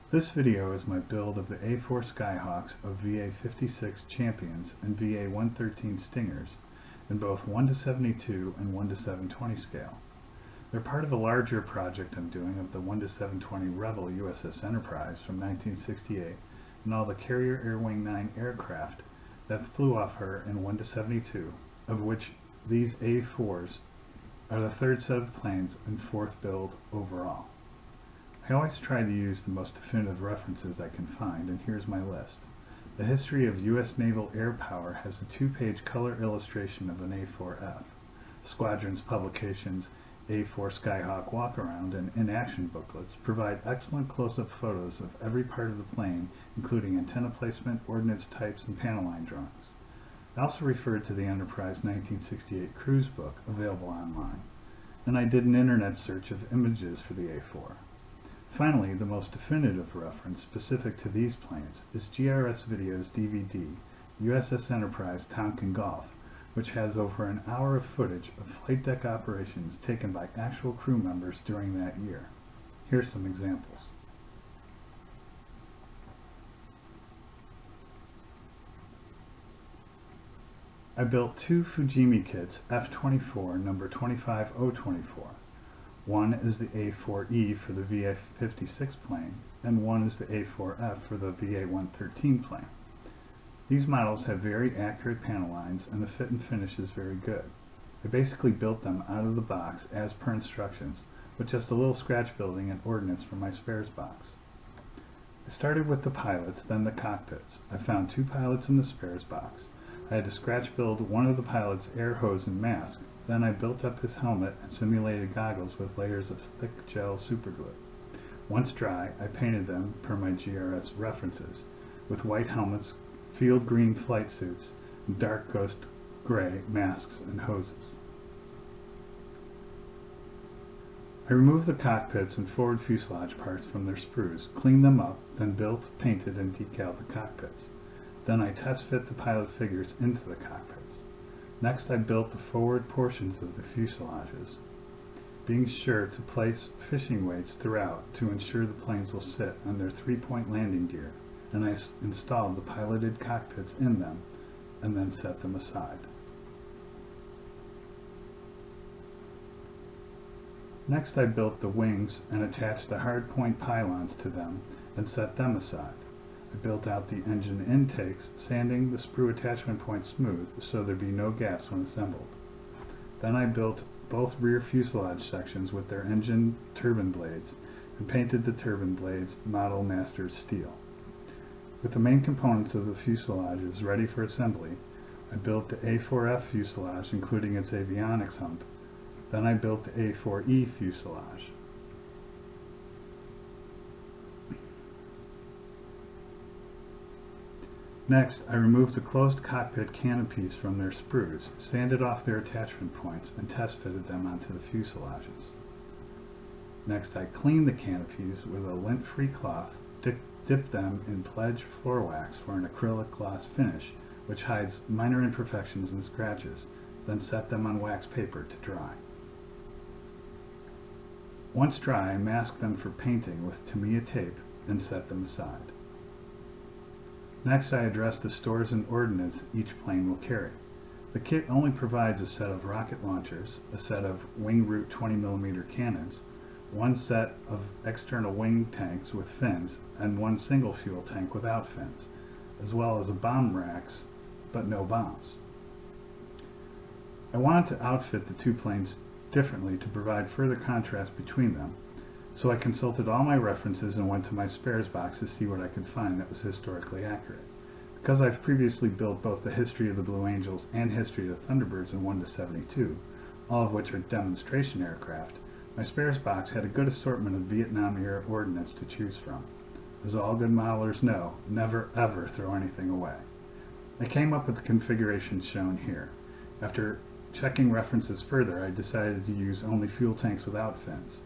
This video is my build of the A-4 Skyhawks of VA-56 Champions and VA-113 Stingers in both 1:72 and 1:720 scale. They're part of a larger project I'm doing of the 1:720 Revell USS Enterprise from 1968 and all the Carrier Air Wing 9 aircraft that flew off her in 1:72, of which these A-4s are the third set of planes and fourth build overall. I always try to use the most definitive references I can find, and here's my list. The History of U.S. Naval Air Power has a 2-page color illustration of an A-4F. Squadron's publications A-4 Skyhawk walk-around and in-action booklets provide excellent close-up photos of every part of the plane, including antenna placement, ordnance types, and panel line drawings. I also referred to the Enterprise 1968 cruise book available online, and I did an internet search of images for the A-4. Finally, the most definitive reference specific to these planes is GRS Video's DVD, USS Enterprise Tonkin Gulf, which has over an hour of footage of flight deck operations taken by actual crew members during that year. Here's some examples. I built two Fujimi kits F-24 number 25024. One is the A-4E for the VA-56 plane, and one is the A-4F for the VA-113 plane. These models have very accurate panel lines, and the fit and finish is very good. I basically built them out of the box as per instructions, with just a little scratch building and ordnance for my spares box. I started with the pilots, then the cockpits. I found two pilots in the spares box. I had to scratch build one of the pilot's air hose and mask. Then I built up his helmet and simulated goggles with layers of thick gel superglue. Once dry, I painted them, per my GRS references, with white helmets, field green flight suits, and dark ghost gray masks and hoses. I removed the cockpits and forward fuselage parts from their sprues, cleaned them up, then built, painted, and decaled the cockpits. Then I test fit the pilot figures into the cockpits. Next, I built the forward portions of the fuselages, being sure to place fishing weights throughout to ensure the planes will sit on their 3-point landing gear, and I installed the piloted cockpits in them and then set them aside. Next, I built the wings and attached the hard-point pylons to them and set them aside. I built out the engine intakes, sanding the sprue attachment points smooth so there'd be no gaps when assembled. Then I built both rear fuselage sections with their engine turbine blades and painted the turbine blades Model Masters steel. With the main components of the fuselages ready for assembly, I built the A-4F fuselage including its avionics hump. Then I built the A-4E fuselage. Next, I removed the closed cockpit canopies from their sprues, sanded off their attachment points, and test fitted them onto the fuselages. Next, I cleaned the canopies with a lint-free cloth, dipped them in pledge floor wax for an acrylic gloss finish, which hides minor imperfections and scratches, then set them on wax paper to dry. Once dry, I masked them for painting with Tamiya tape and set them aside. Next, I addressed the stores and ordnance each plane will carry. The kit only provides a set of rocket launchers, a set of wing root 20mm cannons, one set of external wing tanks with fins, and one single fuel tank without fins, as well as a bomb racks, but no bombs. I wanted to outfit the two planes differently to provide further contrast between them, so I consulted all my references and went to my spares box to see what I could find that was historically accurate. Because I've previously built both the History of the Blue Angels and History of the Thunderbirds in 1:72, all of which are demonstration aircraft, my spares box had a good assortment of Vietnam-era ordnance to choose from. As all good modelers know, never ever throw anything away. I came up with the configurations shown here. After checking references further, I decided to use only fuel tanks without fins.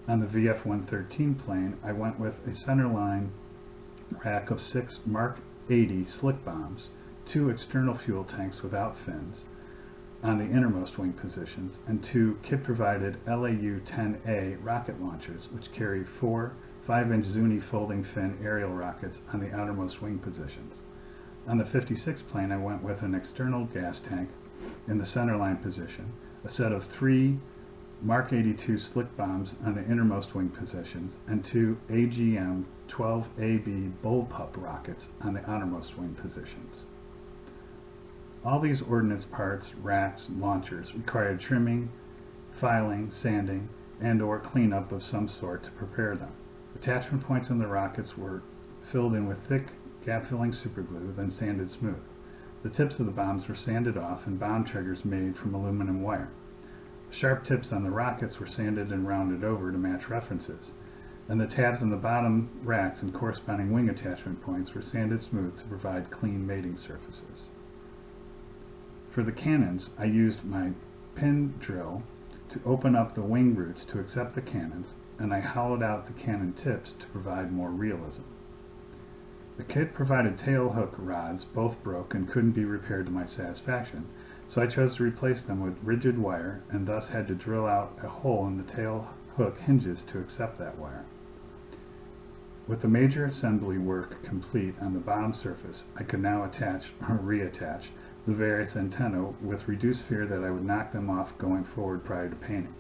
On the VF-113 plane, I went with a centerline rack of 6 Mark 80 slick bombs, 2 external fuel tanks without fins on the innermost wing positions, and 2 kit-provided LAU-10A rocket launchers, which carry 4 5-inch Zuni folding fin aerial rockets on the outermost wing positions. On the 56 plane, I went with an external gas tank in the centerline position, a set of 3 Mark 82 slick bombs on the innermost wing positions, and 2 AGM-12AB bullpup rockets on the outermost wing positions. All these ordnance parts, racks, and launchers required trimming, filing, sanding, and/or cleanup of some sort to prepare them. Attachment points on the rockets were filled in with thick, gap-filling superglue, then sanded smooth. The tips of the bombs were sanded off and bomb triggers made from aluminum wire. The sharp tips on the rockets were sanded and rounded over to match references, and the tabs on the bottom racks and corresponding wing attachment points were sanded smooth to provide clean mating surfaces. For the cannons, I used my pin drill to open up the wing roots to accept the cannons, and I hollowed out the cannon tips to provide more realism. The kit provided tail hook rods, both broke and couldn't be repaired to my satisfaction, so I chose to replace them with rigid wire and thus had to drill out a hole in the tail hook hinges to accept that wire. With the major assembly work complete on the bottom surface, I could now attach or reattach the various antennae with reduced fear that I would knock them off going forward prior to painting.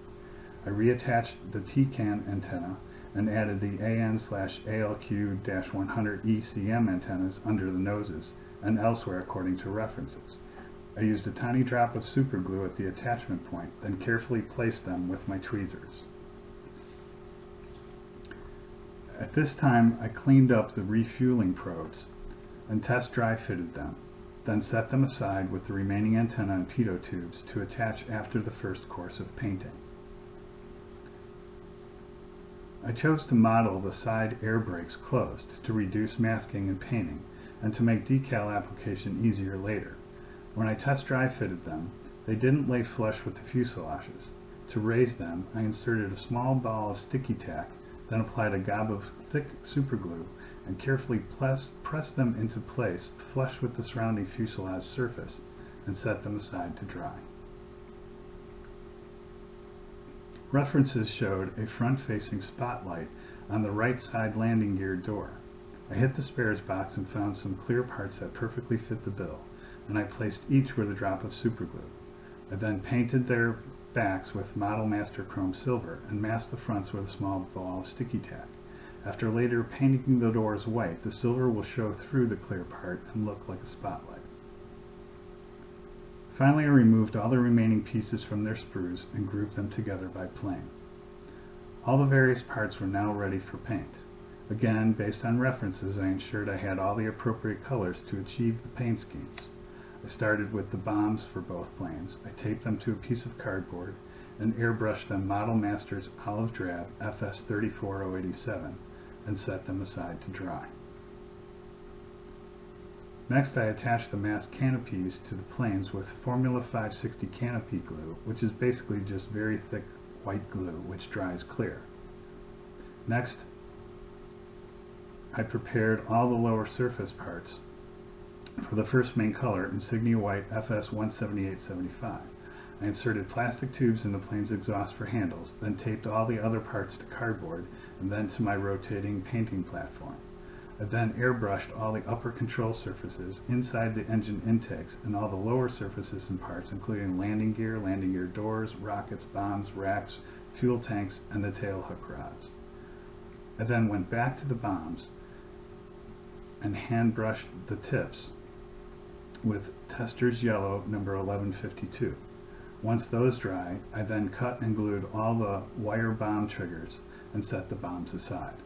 I reattached the T-can antenna and added the AN/ALQ-100 ECM antennas under the noses and elsewhere according to references. I used a tiny drop of superglue at the attachment point, then carefully placed them with my tweezers. At this time, I cleaned up the refueling probes and test dry fitted them, then set them aside with the remaining antenna and pitot tubes to attach after the first course of painting. I chose to model the side air brakes closed to reduce masking and painting and to make decal application easier later. When I test dry fitted them, they didn't lay flush with the fuselages. To raise them, I inserted a small ball of sticky tack, then applied a gob of thick superglue and carefully pressed them into place flush with the surrounding fuselage surface and set them aside to dry. References showed a front-facing spotlight on the right side landing gear door. I hit the spares box and found some clear parts that perfectly fit the bill, and I placed each with a drop of superglue. I then painted their backs with Model Master Chrome Silver and masked the fronts with a small ball of sticky tack. After later painting the doors white, the silver will show through the clear part and look like a spotlight. Finally, I removed all the remaining pieces from their sprues and grouped them together by plane. All the various parts were now ready for paint. Again, based on references, I ensured I had all the appropriate colors to achieve the paint schemes. I started with the bombs for both planes. I taped them to a piece of cardboard and airbrushed them Model Master's olive drab FS34087 and set them aside to dry. Next, I attached the mast canopies to the planes with Formula 560 canopy glue, which is basically just very thick white glue which dries clear. Next, I prepared all the lower surface parts for the first main color, Insignia White FS17875. I inserted plastic tubes in the plane's exhaust for handles, then taped all the other parts to cardboard and then to my rotating painting platform. I then airbrushed all the upper control surfaces inside the engine intakes and all the lower surfaces and parts, including landing gear doors, rockets, bombs, racks, fuel tanks, and the tail hook rods. I then went back to the bombs and hand brushed the tips with Tester's Yellow number 1152. Once those dry, I then cut and glued all the wire bomb triggers and set the bombs aside.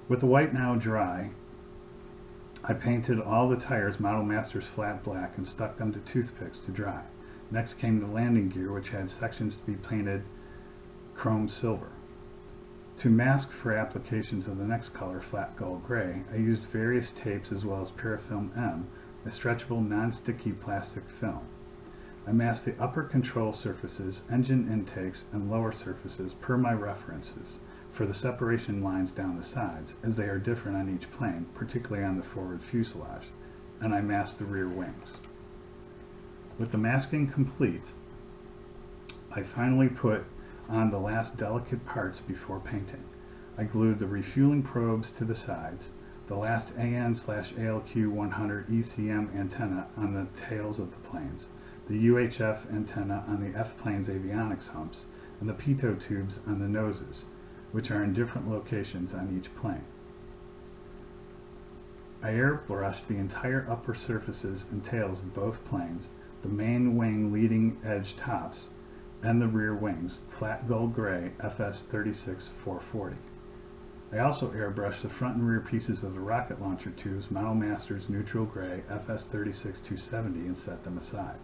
With the white now dry, I painted all the tires Model Master's flat black and stuck them to toothpicks to dry. Next came the landing gear, which had sections to be painted chrome silver. To mask for applications of the next color, flat gold gray, I used various tapes as well as Parafilm M, a stretchable non-sticky plastic film. I masked the upper control surfaces, engine intakes, and lower surfaces per my references for the separation lines down the sides, as they are different on each plane, particularly on the forward fuselage, and I masked the rear wings. With the masking complete, I finally put on the last delicate parts before painting. I glued the refueling probes to the sides, the last AN/ALQ100 ECM antenna on the tails of the planes, the UHF antenna on the F-plane's avionics humps, and the pitot tubes on the noses, which are in different locations on each plane. I airbrushed the entire upper surfaces and tails of both planes, the main wing leading edge tops, and the rear wings, flat gold gray FS36 440. I also airbrushed the front and rear pieces of the rocket launcher tubes, Model Masters neutral gray FS36 270, and set them aside.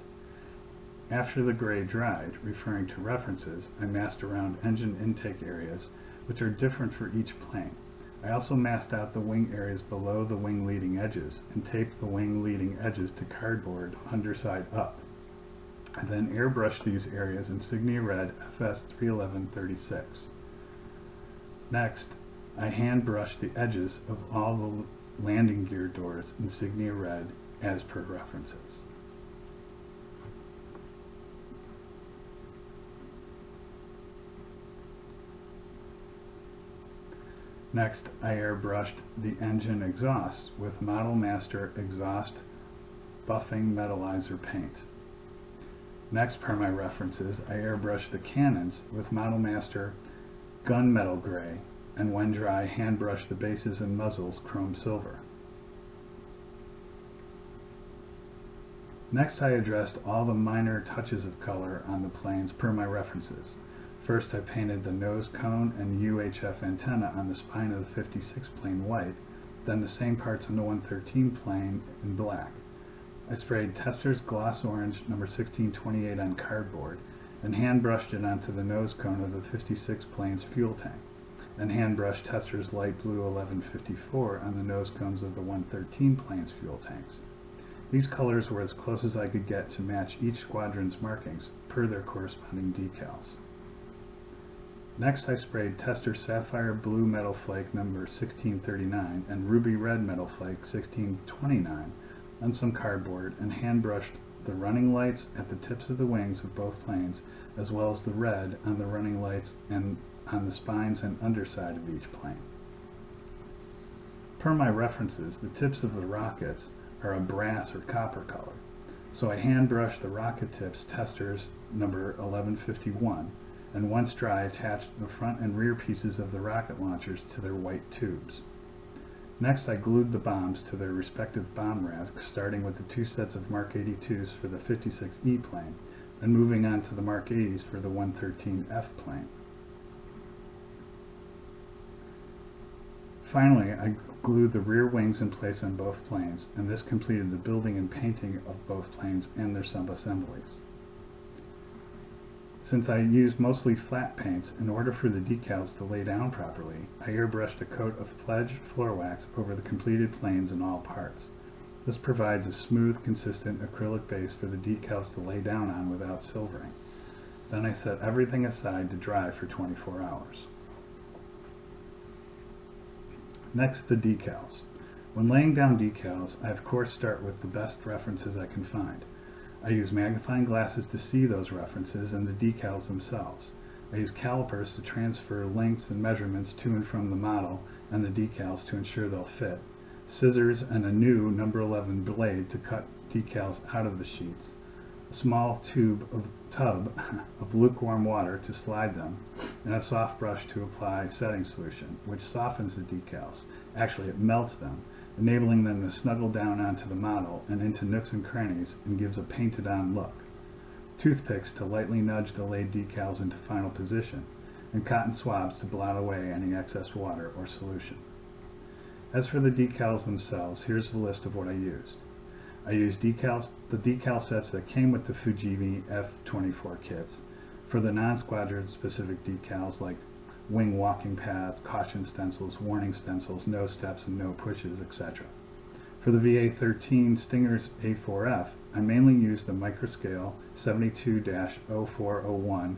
After the gray dried, referring to references, I masked around engine intake areas, which are different for each plane. I also masked out the wing areas below the wing leading edges and taped the wing leading edges to cardboard underside up. I then airbrushed these areas Insignia Red FS31136. Next, I hand brushed the edges of all the landing gear doors Insignia Red as per references. Next, I airbrushed the engine exhausts with Model Master exhaust buffing metallizer paint. Next, per my references, I airbrushed the cannons with Model Master gunmetal gray, and when dry, hand brushed the bases and muzzles chrome silver. Next, I addressed all the minor touches of color on the planes per my references. First, I painted the nose cone and UHF antenna on the spine of the 56 plane white, then the same parts on the 113 plane in black. I sprayed Tester's gloss orange number 1628 on cardboard and hand brushed it onto the nose cone of the 56 plane's fuel tank, and hand brushed Tester's light blue 1154 on the nose cones of the 113 plane's fuel tanks. These colors were as close as I could get to match each squadron's markings per their corresponding decals. Next, I sprayed Tester Sapphire Blue Metal Flake number 1639 and Ruby Red Metal Flake 1629 on some cardboard and hand brushed the running lights at the tips of the wings of both planes, as well as the red on the running lights and on the spines and underside of each plane. Per my references, the tips of the rockets are a brass or copper color, so I hand brushed the rocket tips Testers number 1151, and once dry, attached the front and rear pieces of the rocket launchers to their white tubes. Next, I glued the bombs to their respective bomb racks, starting with the two sets of Mark 82s for the 56E plane, and moving on to the Mark 80s for the 113F plane. Finally, I glued the rear wings in place on both planes, and this completed the building and painting of both planes and their sub-assemblies. Since I used mostly flat paints, in order for the decals to lay down properly, I airbrushed a coat of Pledge floor wax over the completed planes in all parts. This provides a smooth, consistent acrylic base for the decals to lay down on without silvering. Then I set everything aside to dry for 24 hours. Next, the decals. When laying down decals, I of course start with the best references I can find. I use magnifying glasses to see those references and the decals themselves. I use calipers to transfer lengths and measurements to and from the model and the decals to ensure they'll fit, scissors and a new number 11 blade to cut decals out of the sheets, a small tub of lukewarm water to slide them, and a soft brush to apply setting solution, which softens the decals. Actually, it melts them, enabling them to snuggle down onto the model and into nooks and crannies, and gives a painted-on look. Toothpicks to lightly nudge the laid decals into final position, and cotton swabs to blot away any excess water or solution. As for the decals themselves, here's the list of what I used. I used the decal sets that came with the Fujimi F-24 kits for the non-squadron specific decals like wing walking paths, caution stencils, warning stencils, no steps and no pushes, etc. For the VA-13 Stinger's A-4F, I mainly used the microscale 72-0401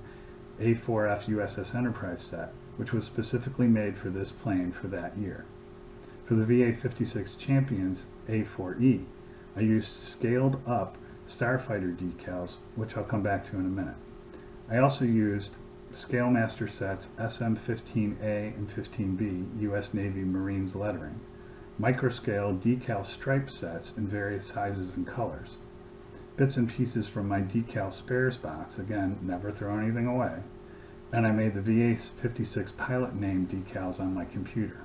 A-4F USS Enterprise set, which was specifically made for this plane for that year. For the VA-56 Champions A-4E, I used scaled up Starfighter decals, which I'll come back to in a minute. I also used Scalemaster sets SM-15A and 15B U.S. Navy Marines lettering, microscale decal stripe sets in various sizes and colors, bits and pieces from my decal spares box, again, never throw anything away, and I made the VA-56 pilot name decals on my computer.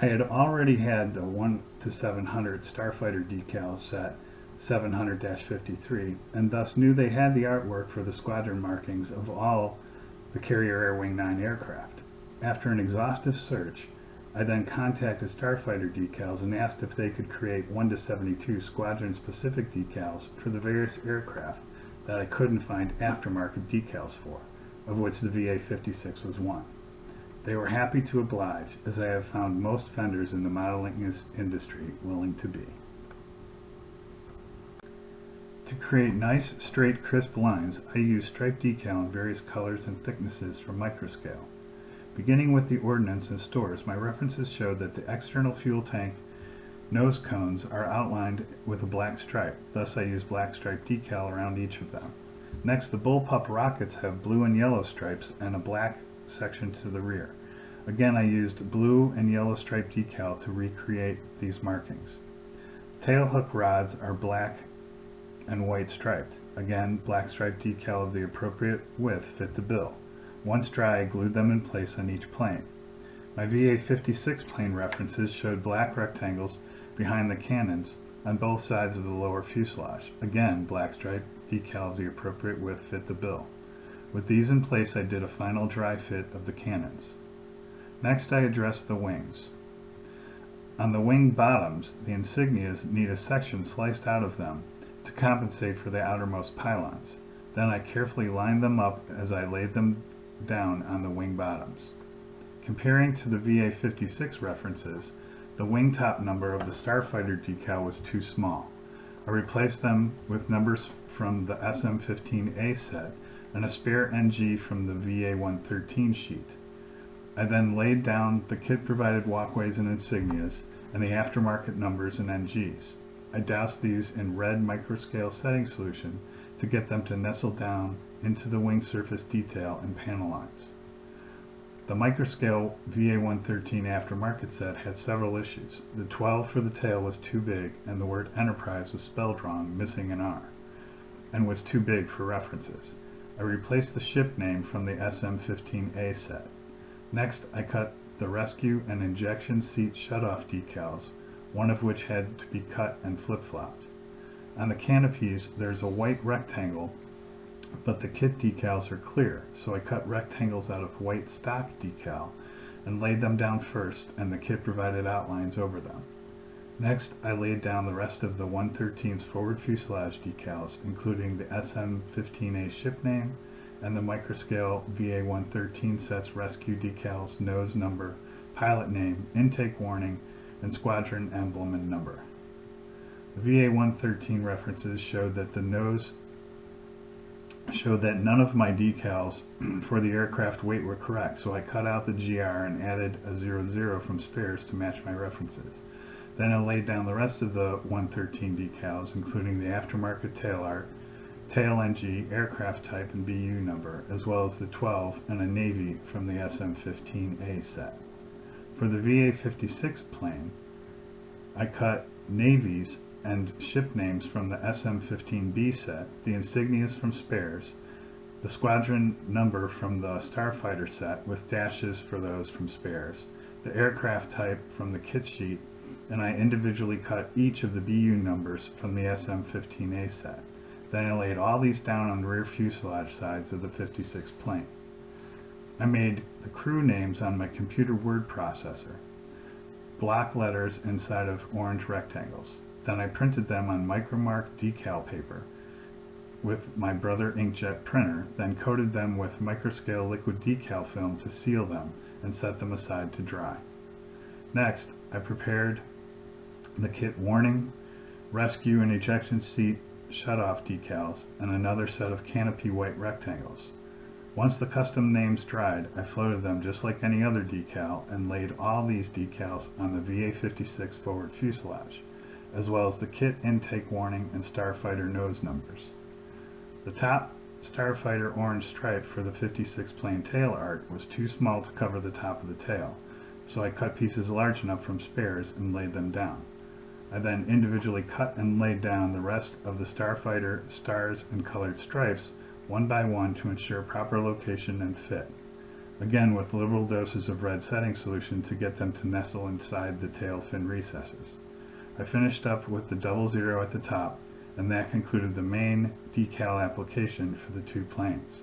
I had already had the 1 to 700 Starfighter decal set 700-53, and thus knew they had the artwork for the squadron markings of all the Carrier Air Wing 9 aircraft. After an exhaustive search, I then contacted Starfighter Decals and asked if they could create 1 to 72 squadron-specific decals for the various aircraft that I couldn't find aftermarket decals for, of which the VA-56 was one. They were happy to oblige, as I have found most vendors in the modeling industry willing to be. To create nice, straight, crisp lines, I use striped decal in various colors and thicknesses from microscale. Beginning with the Ordnance and stores, my references showed that the external fuel tank nose cones are outlined with a black stripe, thus I use black striped decal around each of them. Next, the bullpup rockets have blue and yellow stripes and a black section to the rear. Again, I used blue and yellow striped decal to recreate these markings. Tailhook rods are black and white striped. Again, black striped decal of the appropriate width fit the bill. Once dry, I glued them in place on each plane. My VA-56 plane references showed black rectangles behind the cannons on both sides of the lower fuselage. Again, black striped decal of the appropriate width fit the bill. With these in place, I did a final dry fit of the cannons. Next, I addressed the wings. On the wing bottoms, the insignias need a section sliced out of them to compensate for the outermost pylons. Then I carefully lined them up as I laid them down on the wing bottoms. Comparing to the VA-56 references, the wing top number of the Starfighter decal was too small. I replaced them with numbers from the SM-15A set and a spare NG from the VA-113 sheet. I then laid down the kit-provided walkways and insignias and the aftermarket numbers and NGs. I doused these in red microscale setting solution to get them to nestle down into the wing surface detail and panel lines. The microscale VA-113 aftermarket set had several issues. The 12 for the tail was too big, and the word Enterprise was spelled wrong, missing an R, and was too big for references. I replaced the ship name from the SM-15A set. Next, I cut the rescue and injection seat shutoff decals, one of which had to be cut and flip-flopped. On the canopies, there's a white rectangle, but the kit decals are clear, so I cut rectangles out of white stock decal and laid them down first, and the kit provided outlines over them. Next, I laid down the rest of the 113's forward fuselage decals, including the SM-15A ship name and the microscale VA-113 set's rescue decals, nose number, pilot name, intake warning, and squadron emblem and number. The VA-113 references showed that none of my decals for the aircraft weight were correct, so I cut out the GR and added a 00 from spares to match my references. Then I laid down the rest of the 113 decals, including the aftermarket tail art, tail NG, aircraft type, and BU number, as well as the 12 and a Navy from the SM-15A set. For the VA-56 plane, I cut navies and ship names from the SM-15B set, the insignias from spares, the squadron number from the Starfighter set with dashes for those from spares, the aircraft type from the kit sheet, and I individually cut each of the BU numbers from the SM-15A set. Then I laid all these down on the rear fuselage sides of the 56 plane. I made the crew names on my computer word processor, block letters inside of orange rectangles. Then I printed them on micromark decal paper with my Brother inkjet printer, then coated them with microscale liquid decal film to seal them and set them aside to dry. Next, I prepared the kit warning, rescue, and ejection seat shutoff decals and another set of canopy white rectangles. Once the custom names dried, I floated them just like any other decal and laid all these decals on the VA-56 forward fuselage, as well as the kit intake warning and Starfighter nose numbers. The top starfighter orange stripe for the 56 plane tail art was too small to cover the top of the tail, so I cut pieces large enough from spares and laid them down. I then individually cut and laid down the rest of the starfighter stars and colored stripes one by one to ensure proper location and fit, again with liberal doses of red setting solution to get them to nestle inside the tail fin recesses. I finished up with the 00 at the top, and that concluded the main decal application for the two planes.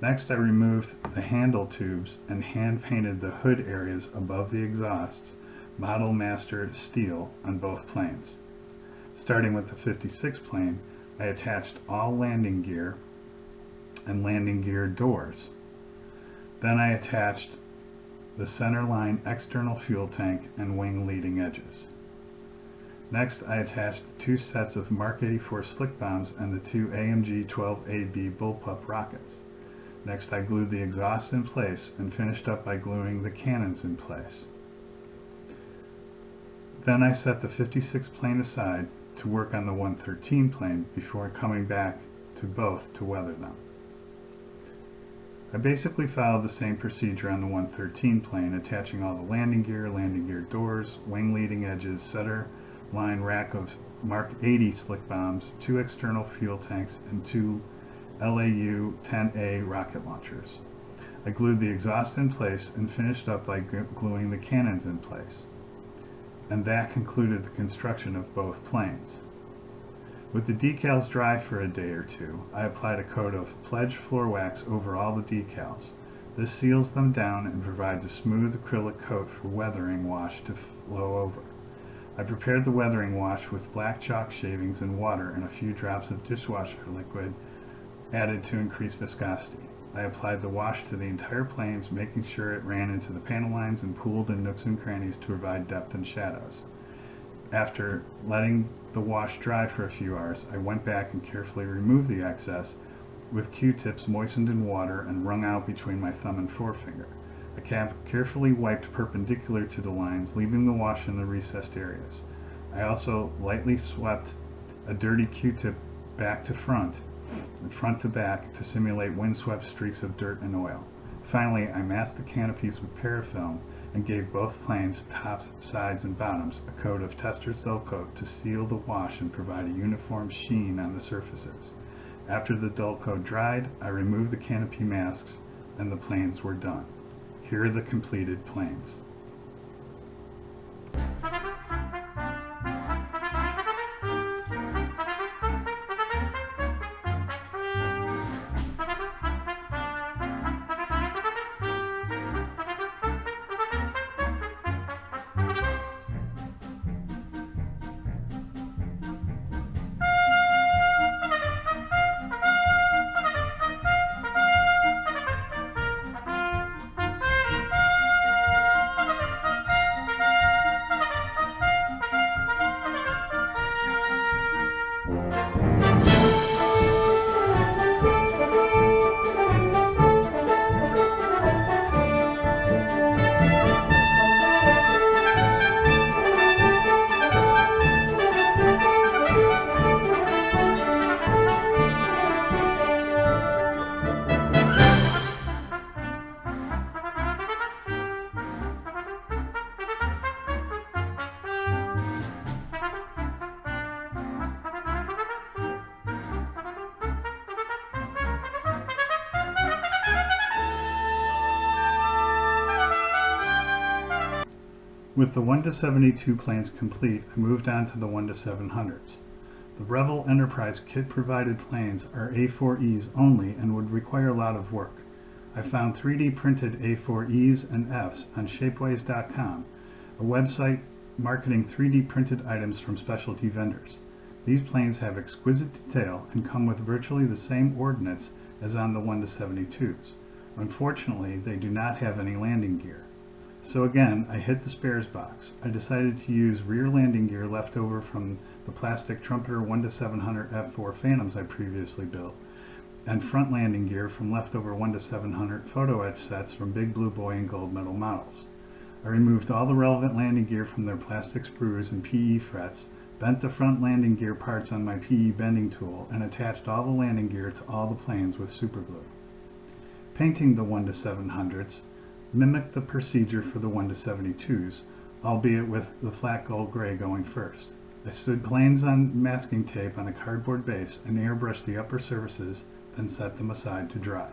Next, I removed the handle tubes and hand painted the hood areas above the exhausts Model Master steel on both planes. Starting with the 56 plane, I attached all landing gear and landing gear doors. Then I attached the centerline external fuel tank and wing leading edges. Next, I attached the two sets of Mark 84 slick bombs and the two AMG 12AB bullpup rockets. Next, I glued the exhaust in place and finished up by gluing the cannons in place. Then I set the 56 plane aside to work on the 113 plane before coming back to both to weather them. I basically followed the same procedure on the 113 plane, attaching all the landing gear doors, wing leading edges, center line rack of Mark 80 slick bombs, two external fuel tanks, and two LAU 10A rocket launchers. I glued the exhaust in place and finished up by gluing the cannons in place. And that concluded the construction of both planes. With the decals dry for a day or two, I applied a coat of Pledge floor wax over all the decals. This seals them down and provides a smooth acrylic coat for weathering wash to flow over. I prepared the weathering wash with black chalk shavings and water and a few drops of dishwasher liquid added to increase viscosity. I applied the wash to the entire planes, making sure it ran into the panel lines and pooled in nooks and crannies to provide depth and shadows. After letting the wash dry for a few hours, I went back and carefully removed the excess with Q-tips moistened in water and wrung out between my thumb and forefinger. I carefully wiped perpendicular to the lines, leaving the wash in the recessed areas. I also lightly swept a dirty Q-tip back to front and front to back to simulate windswept streaks of dirt and oil. Finally, I masked the canopies with parafilm and gave both planes, tops, sides, and bottoms, a coat of Tester's dull coat to seal the wash and provide a uniform sheen on the surfaces. After the dull coat dried, I removed the canopy masks and the planes were done. Here are the completed planes. With the 1-72 planes complete, I moved on to the 1-700s. The Revell Enterprise kit-provided planes are A-4Es only and would require a lot of work. I found 3D printed A-4Es and Fs on shapeways.com, a website marketing 3D printed items from specialty vendors. These planes have exquisite detail and come with virtually the same ordnance as on the 1-72s. Unfortunately, they do not have any landing gear. So again, I hit the spares box. I decided to use rear landing gear left over from the plastic trumpeter 1-700 F4 Phantoms I previously built, and front landing gear from leftover 1-700 photo etch sets from Big Blue Boy and Gold Medal models. I removed all the relevant landing gear from their plastic sprues and PE frets, bent the front landing gear parts on my PE bending tool, and attached all the landing gear to all the planes with superglue. Painting the 1-700s mimicked the procedure for the 1-72s, albeit with the flat gold gray going first. I stood planes on masking tape on a cardboard base and airbrushed the upper surfaces, then set them aside to dry.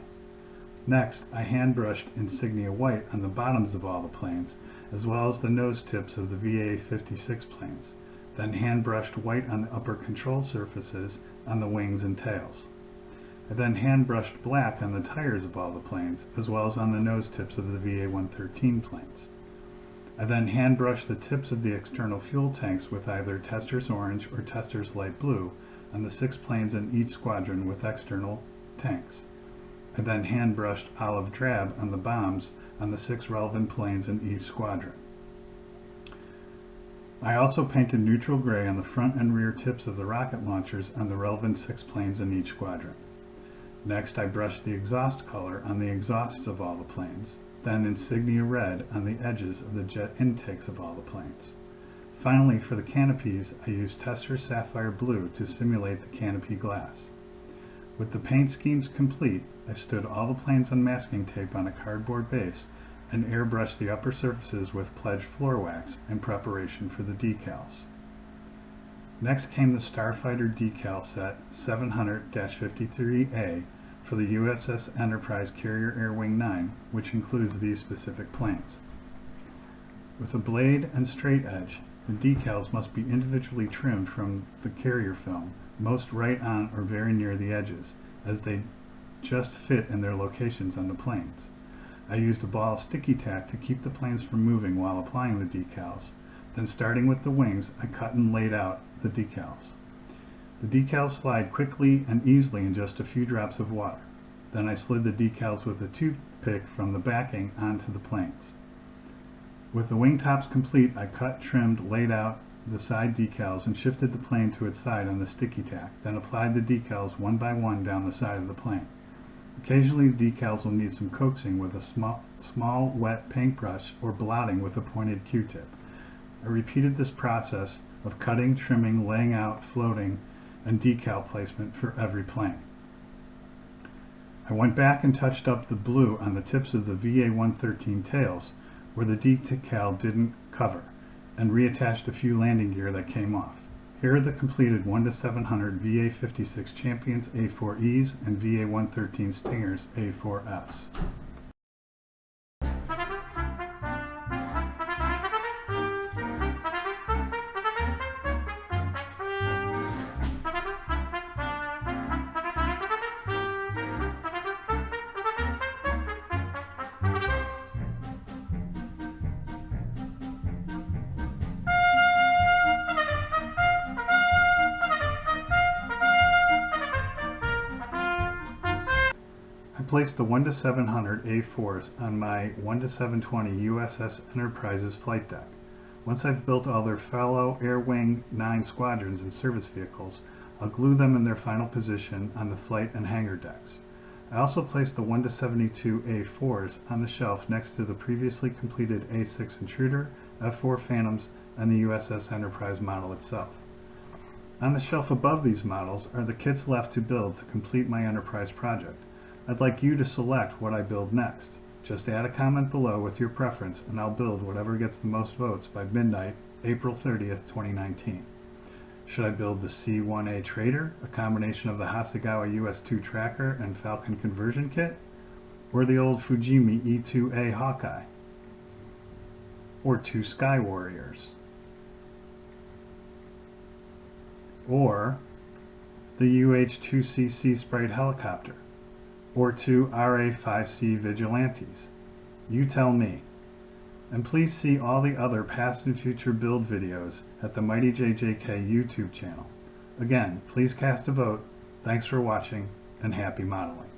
Next, I hand brushed insignia white on the bottoms of all the planes, as well as the nose tips of the VA-56 planes, then hand brushed white on the upper control surfaces on the wings and tails. I then hand brushed black on the tires of all the planes, as well as on the nose tips of the VA-113 planes. I then hand brushed the tips of the external fuel tanks with either Tester's orange or Tester's light blue on the 6 planes in each squadron with external tanks. I then hand brushed olive drab on the bombs on the 6 relevant planes in each squadron. I also painted neutral gray on the front and rear tips of the rocket launchers on the relevant 6 planes in each squadron. Next, I brushed the exhaust color on the exhausts of all the planes, then insignia red on the edges of the jet intakes of all the planes. Finally, for the canopies, I used Tester's sapphire blue to simulate the canopy glass. With the paint schemes complete, I stood all the planes on masking tape on a cardboard base and airbrushed the upper surfaces with pledged floor wax in preparation for the decals. Next came the Starfighter decal set 700-53A for the USS Enterprise Carrier Air Wing 9, which includes these specific planes. With a blade and straight edge, the decals must be individually trimmed from the carrier film, most right on or very near the edges, as they just fit in their locations on the planes. I used a ball of sticky tack to keep the planes from moving while applying the decals. Then, starting with the wings, I cut and laid out the decals. The decals slide quickly and easily in just a few drops of water. Then I slid the decals with a toothpick from the backing onto the planes. With the wing tops complete, I cut, trimmed, laid out the side decals and shifted the plane to its side on the sticky tack, then applied the decals one by one down the side of the plane. Occasionally the decals will need some coaxing with a small wet paintbrush or blotting with a pointed Q-tip. I repeated this process of cutting, trimming, laying out, floating, and decal placement for every plane. I went back and touched up the blue on the tips of the VA-113 tails where the decal didn't cover, and reattached a few landing gear that came off. Here are the completed 1-700 VA-56 Champions A-4Es and VA-113 Stingers A-4Fs. I placed the 1-700 A-4s on my 1-720 USS Enterprise's flight deck. Once I've built all their fellow Air Wing 9 squadrons and service vehicles, I'll glue them in their final position on the flight and hangar decks. I also placed the 1-72 A-4s on the shelf next to the previously completed A-6 Intruder, F-4 Phantoms, and the USS Enterprise model itself. On the shelf above these models are the kits left to build to complete my Enterprise project. I'd like you to select what I build next. Just add a comment below with your preference and I'll build whatever gets the most votes by midnight, April 30th, 2019. Should I build the C-1A Trader, a combination of the Hasegawa US-2 Tracker and Falcon conversion kit? Or the old Fujimi E-2A Hawkeye? Or 2 Sky Warriors? Or the UH-2C Sea Sprite helicopter? Or 2 RA-5C Vigilantes? You tell me. And please see all the other past and future build videos at the Mighty JJK YouTube channel. Again, please cast a vote. Thanks for watching, and happy modeling.